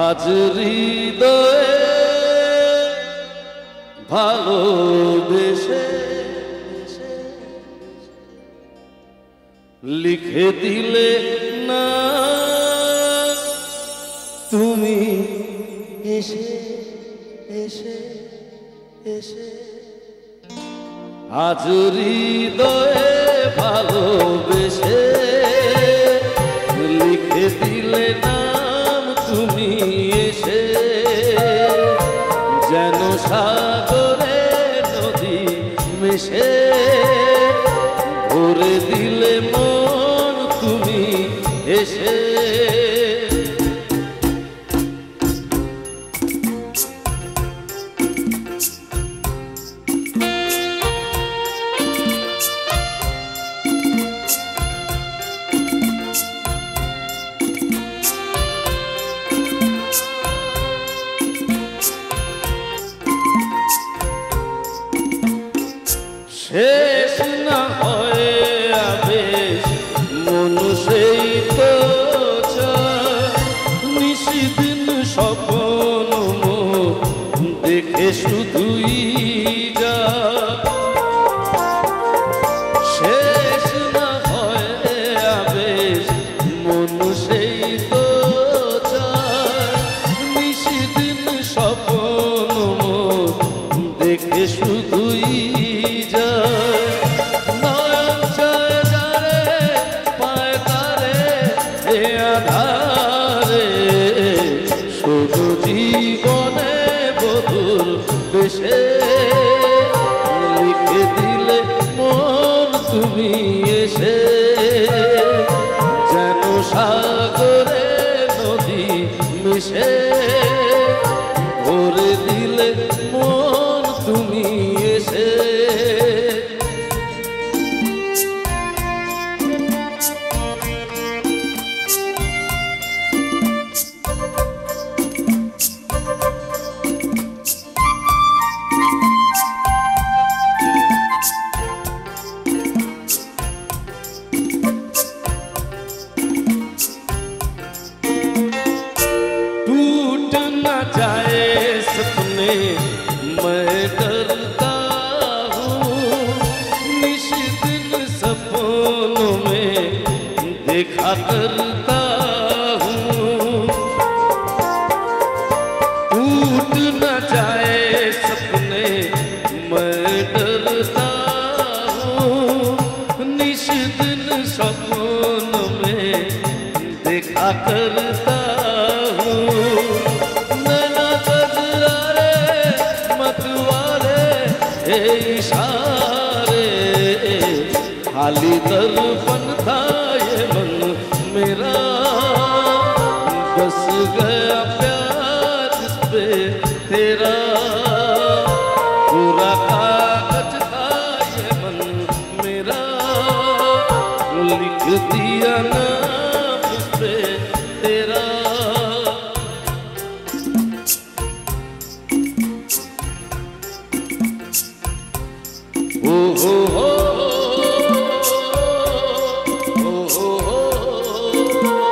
আজ হৃদয়ে ভালোবেসে লিখে দিলে না তুমি এসে এসে এসে আজ হৃদয়ে ভালোবেসে লিখে দিলে নাম তুমি এসে যেন সাগরে নদী মিশে ভরে দিলে মন তুমি এসে শেষ না হয় আবেশ মন সেই তো নিশিদিন স্বপ্ন দেখে শুধুই যা শেষ না হয় আবেশ মন সেই তো নিশিদিন স্বপ্ন দেখে শুধুই জীবনে বধুর বেশে লিখে দিলে মন তুমি এসে যেন সাগরে নদী মিশে ভরে দিলে মন তুমি এসে जाए सपने मैं डरता हूँ निशिदिन सपनों में देखा करता हूँ टूट न जाए सपने मैं डरता हूँ निशिदिन सपनों में देखा करता इशारे खाली दर्पण था ये मन मेरा बस गया प्यार जिस पे तेरा पूरा कागज था ये मन मेरा लिख दिया नाम उस पे तेरा oh, oh, oh, oh, oh, oh, oh.